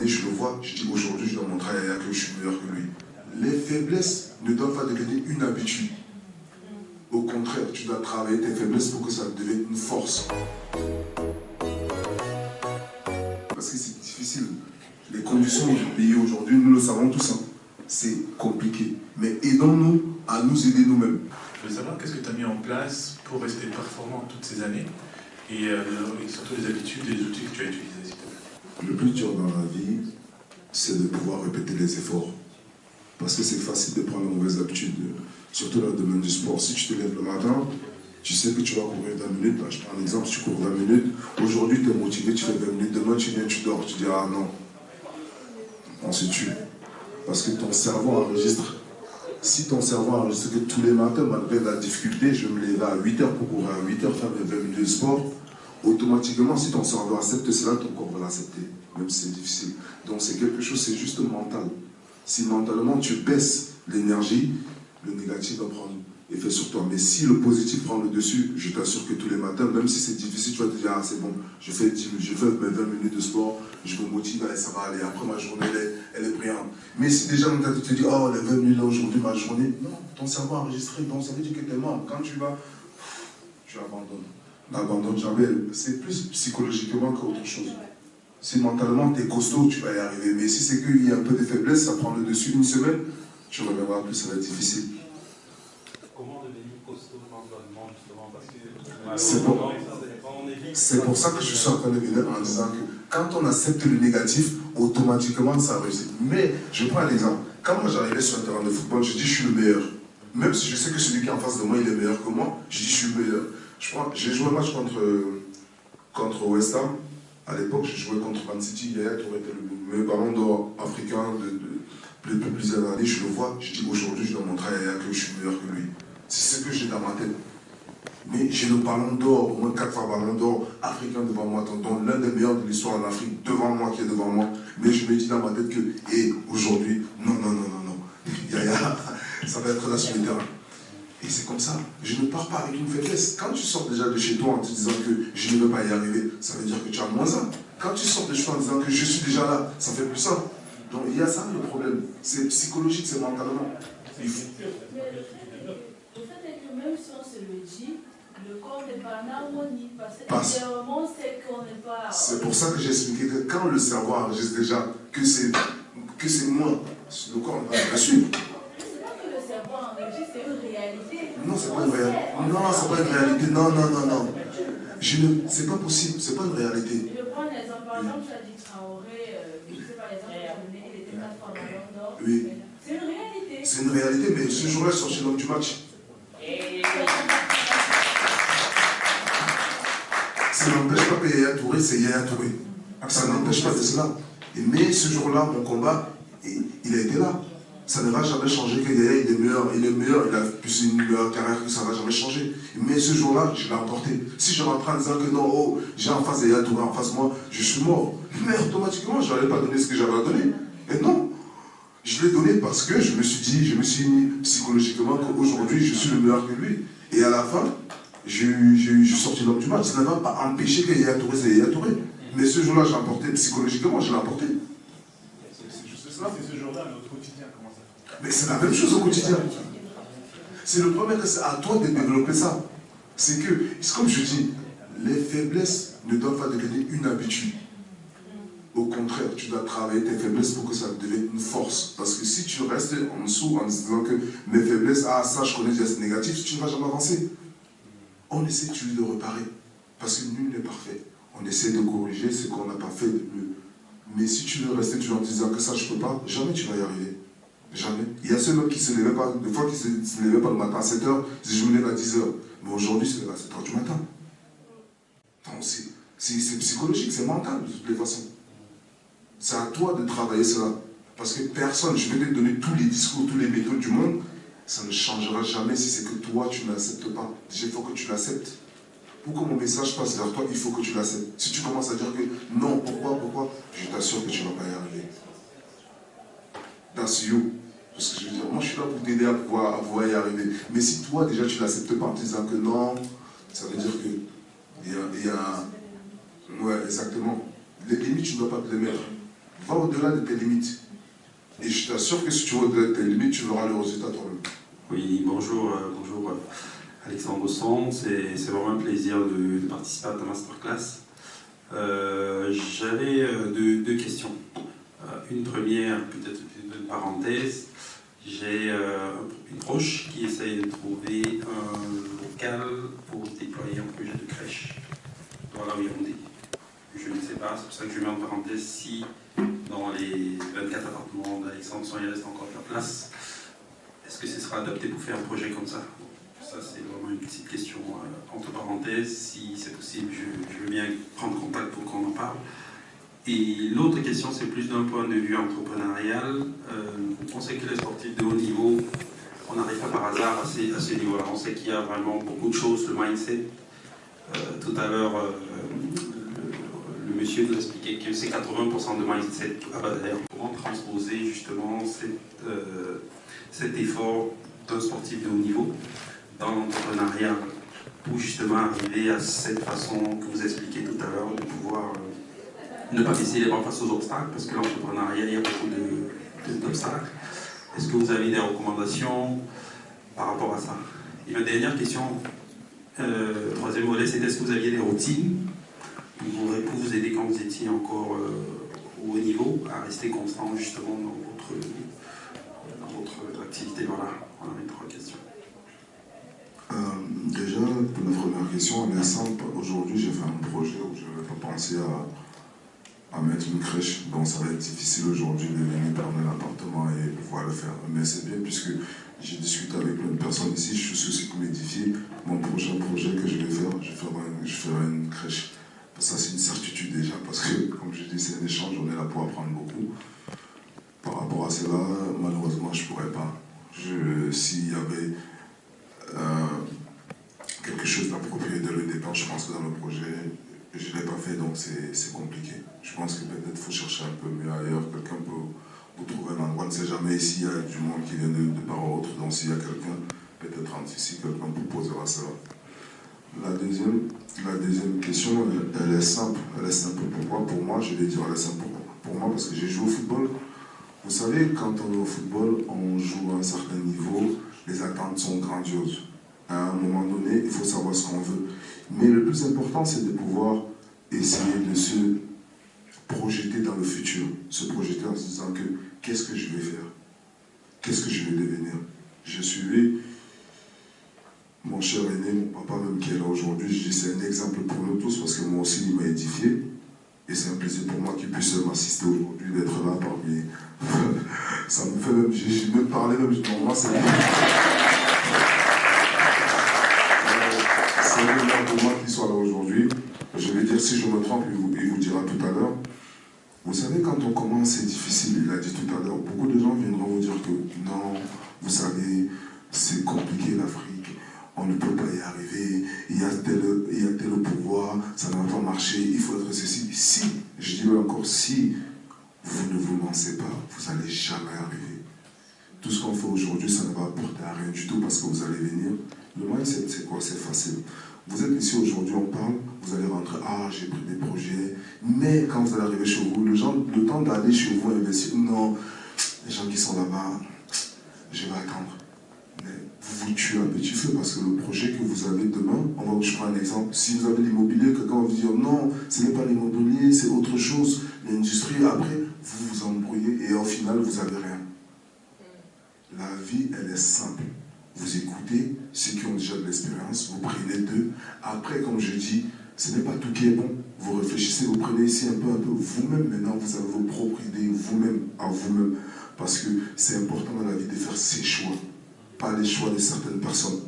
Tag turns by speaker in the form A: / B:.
A: Et je le vois, je dis aujourd'hui, je dois montrer à Yaya que je suis meilleur que lui. Les faiblesses ne doivent pas devenir une habitude. Au contraire, tu dois travailler tes faiblesses pour que ça devienne une force. Parce que c'est difficile. Les conditions du pays aujourd'hui, nous le savons tous, hein. C'est compliqué. Mais aidons-nous à nous aider nous-mêmes.
B: Je veux savoir qu'est-ce que tu as mis en place pour rester performant toutes ces années et surtout les habitudes et les outils que tu as utilisés, s'il te plaît.
A: Le plus dur dans la vie, c'est de pouvoir répéter les efforts. Parce que c'est facile de prendre de mauvaises habitudes, surtout dans le domaine du sport. Si tu te lèves le matin, tu sais que tu vas courir 20 minutes. Bah, je prends un exemple, tu cours 20 minutes. Aujourd'hui, tu es motivé, tu fais 20 minutes. Demain, tu viens, tu dors. Tu dis, ah non, on se tue. Parce que ton cerveau enregistre. Si ton cerveau enregistre que tous les matins, malgré la difficulté, je me lève à 8 heures pour courir à 8 heures, faire mes 20 minutes de sport, automatiquement, si ton cerveau accepte cela, ton corps va l'accepter, même si c'est difficile. Donc c'est quelque chose, c'est juste mental. Si mentalement tu baisses l'énergie, le négatif va prendre effet sur toi. Mais si le positif prend le dessus, je t'assure que tous les matins, même si c'est difficile, tu vas te dire, ah c'est bon, je fais mes 20 minutes de sport, je me motive, allez, ça va aller. Après ma journée, elle est brillante. Mais si déjà dans ta tête, tu te dis, oh les 20 minutes là aujourd'hui, ma journée, non, ton cerveau a enregistré, donc ça veut dire que tu es mort. Quand tu vas, tu abandonnes. N'abandonne jamais, c'est plus psychologiquement qu'autre chose. Si mentalement tu es costaud, tu vas y arriver. Mais si c'est qu'il y a un peu de faiblesse, ça prend le dessus une semaine, tu reviendras plus, ça va être difficile.
C: Comment devenir costaud mentalement, justement? Parce que
A: c'est pour ça que je suis en train de venir en disant que quand on accepte le négatif, automatiquement ça réussit. Mais je prends un exemple. Quand moi j'arrivais sur un terrain de football, je dis je suis le meilleur. Même si je sais que celui qui est en face de moi il est meilleur que moi, je dis je suis le meilleur. J'ai joué un match contre West Ham. À l'époque, je jouais contre Man City. Yaya Touré était le meilleur ballon d'or africain de plusieurs années. Je le vois, je dis aujourd'hui, je dois montrer à Yaya que je suis meilleur que lui. C'est ce que j'ai dans ma tête. Mais j'ai le ballon d'or, au moins 4 fois ballon d'or africain devant moi, dont l'un des meilleurs de l'histoire en Afrique devant moi, qui est devant moi. Mais je me dis dans ma tête que, aujourd'hui, non. Yaya, ça va être là sur le terrain. Et c'est comme ça. Je ne pars pas avec une faiblesse. Quand tu sors déjà de chez toi en te disant que je ne veux pas y arriver, ça veut dire que tu as moins un. Quand tu sors de chez toi en disant que je suis déjà là, ça fait plus ça. Donc il y a ça le problème. C'est psychologique, c'est mentalement.
D: Mais le fait est que même si on se le dit, le corps n'est pas en harmonie. Parce que intérieurement, c'est qu'on n'est pas.
A: C'est pour ça que j'ai expliqué que quand le cerveau enregistre déjà que c'est moi, le corps ne va pas suivre.
D: C'est une réalité.
A: Non, c'est pas une réalité. Non, c'est pas une réalité. Non. C'est pas possible, c'est pas une réalité.
D: Je vais prendre un exemple. Par exemple, tu as dit Traoré, je sais pas l'exemple, il était 4 fois ballon d'or.
A: Oui.
D: C'est une réalité.
A: C'est une réalité, mais ce jour-là, je suis sorti l'homme du match. Ça n'empêche pas que Yaya Touré, c'est Yaya Touré. Ça n'empêche pas de cela. Mais ce jour-là, mon combat, il a été là. Ça ne va jamais changer que Yaya, il est meilleur, il a plus une meilleure carrière, que ça ne va jamais changer. Mais ce jour-là, je l'ai emporté. Si je rentre en disant que non, j'ai en face Yaya Touré, en face de moi, je suis mort. Mais automatiquement, je n'allais pas donner ce que j'avais à donner. Et non, je l'ai donné parce que je me suis mis psychologiquement qu'aujourd'hui, je suis le meilleur que lui. Et à la fin, j'ai sorti l'homme du match. Ça ne va pas empêcher que Yaya Touré, c'est Yaya Touré. Mais ce jour-là, j'ai emporté psychologiquement, je l'ai emporté.
B: C'est juste cela, c'est ce jour-là, mais au quotidien, comment ça fait?
A: Mais c'est la même chose au quotidien. C'est le premier que c'est à toi de développer ça. C'est comme je dis, les faiblesses ne doivent pas devenir une habitude. Au contraire, tu dois travailler tes faiblesses pour que ça devienne une force. Parce que si tu restes en dessous en disant que mes faiblesses, ça je connais déjà, c'est négatif, tu ne vas jamais avancer. On essaie de reparer. Parce que nul n'est parfait. On essaie de corriger ce qu'on n'a pas fait de mieux. Mais si tu veux rester toujours en disant que ça je ne peux pas, jamais tu vas y arriver. Jamais. Il y a ceux-là qui ne se levaient pas, des fois qui ne se levaient pas le matin à 7h, ils disaient je me lève à 10h. Mais aujourd'hui, ils se lèvent à 7h du matin. Donc c'est psychologique, c'est mental de toutes les façons. C'est à toi de travailler cela. Parce que personne, je vais te donner tous les discours, tous les méthodes du monde, ça ne changera jamais si c'est que toi tu n'acceptes pas. Déjà, il faut que tu l'acceptes. Pour que mon message passe vers toi, il faut que tu l'acceptes. Si tu commences à dire que non, pourquoi, je t'assure que tu ne vas pas y arriver. That's you. Parce que je veux dire, moi je suis là pour t'aider à pouvoir y arriver. Mais si toi déjà tu ne l'acceptes pas en te disant que non, ça veut dire que il y a ouais, exactement. Les limites, tu ne dois pas te les mettre. Va au-delà de tes limites. Et je t'assure que si tu vas au-delà de tes limites, tu verras le résultat toi-même.
E: Oui, bonjour Alexandre Bosson. C'est vraiment un plaisir de participer à ta masterclass. J'avais deux questions. Une première, peut-être une parenthèse. J'ai une proche qui essaye de trouver un local pour déployer un projet de crèche dans la Yaoundé. Je ne sais pas, c'est pour ça que je mets en parenthèse si dans les 24 appartements d'Alexandre il reste encore de la place. Est-ce que ce sera adapté pour faire un projet comme ça? Ça, c'est vraiment une petite question entre parenthèses. Si c'est possible, je veux bien prendre contact pour qu'on en parle. Et l'autre question, c'est plus d'un point de vue entrepreneurial. On sait que les sportifs de haut niveau, on n'arrive pas par hasard à ce niveau-là. On sait qu'il y a vraiment beaucoup de choses, le mindset. Tout à l'heure, le monsieur nous expliquait que c'est 80% de mindset. D'ailleurs, comment transposer justement cet effort d'un sportif de haut niveau dans l'entrepreneuriat pour justement arriver à cette façon que vous expliquez tout à l'heure de pouvoir ne pas baisser les bras face aux obstacles, parce que l'entrepreneuriat, il y a beaucoup d'obstacles. Est-ce que vous avez des recommandations par rapport à ça? Et ma dernière question, troisième volet, c'est est-ce que vous aviez des routines pour vous aider quand vous étiez encore au haut niveau à rester constant justement dans votre activité? Voilà, on a mes trois questions.
A: Déjà, pour la première question, elle est simple. Aujourd'hui, j'ai fait un projet où je n'avais pas pensé à mettre une crèche. Donc ça va être difficile aujourd'hui de venir prendre un appartement et pouvoir le faire. Mais c'est bien puisque j'ai discuté avec plein de personnes ici. Je suis aussi comme édifié. Mon prochain projet que je vais faire, je ferai une crèche. Ça, c'est une certitude déjà parce que, comme je dis, c'est un échange. On est là pour apprendre beaucoup. Par rapport à cela, malheureusement, je ne pourrais pas. S'il y avait quelque chose d'approprié dès le départ, je pense que dans le projet, je ne l'ai pas fait, donc c'est compliqué. Je pense que peut-être qu'il faut chercher un peu mieux ailleurs. Quelqu'un peut vous trouver un endroit. On ne sait jamais s'il y a du monde qui vient de part ou autre. Donc s'il y a quelqu'un, peut-être entre ici, quelqu'un proposera cela. La deuxième question, elle est simple. Elle est simple pourquoi? Pour moi, je vais dire elle est simple pour moi parce que j'ai joué au football. Vous savez, quand on est au football, on joue à un certain niveau, les attentes sont grandioses. À un moment donné, il faut savoir ce qu'on veut. Mais le plus important, c'est de pouvoir essayer de se projeter dans le futur. Se projeter en se disant que qu'est-ce que je vais faire? Qu'est-ce que je vais devenir? Je suivais mon cher aîné, mon papa même qui est là aujourd'hui. Je dis c'est un exemple pour nous tous parce que moi aussi, il m'a édifié. Et c'est un plaisir pour moi qu'il puisse m'assister aujourd'hui, d'être là parmi. Ça me fait même. J'ai même parlé, même. Moi, c'est. C'est un honneur pour moi qu'il soit là aujourd'hui. Je vais dire, si je me trompe, il vous dira tout à l'heure. Vous savez, quand on commence, c'est difficile. Il a dit tout à l'heure, beaucoup de gens viendront vous dire que non, vous savez, c'est compliqué l'Afrique. On ne peut pas y arriver, il y a tel pouvoir, ça ne va pas marcher, il faut être ceci. Si, je dis encore, si vous ne vous lancez pas, vous n'allez jamais arriver. Tout ce qu'on fait aujourd'hui, ça ne va apporter à rien du tout parce que vous allez venir. Le mindset, c'est quoi? C'est facile. Vous êtes ici aujourd'hui, on parle, vous allez rentrer, j'ai pris des projets, mais quand vous allez arriver chez vous, le temps d'aller chez vous investir, non, les gens qui sont là-bas, je vais attendre. Mais vous vous tuez à petit feu parce que le projet que vous avez demain, je prends un exemple, si vous avez l'immobilier, quelqu'un va vous dire non, ce n'est pas l'immobilier, c'est autre chose, l'industrie, après, vous vous embrouillez et au final, vous n'avez rien. La vie, elle est simple. Vous écoutez ceux qui ont déjà de l'expérience, vous prenez d'eux. Après, comme je dis, ce n'est pas tout qui est bon. Vous réfléchissez, vous prenez ici un peu. Vous-même, maintenant, vous avez vos propres idées, vous-même, à vous-même. Parce que c'est important dans la vie de faire ses choix, pas les choix de certaines personnes.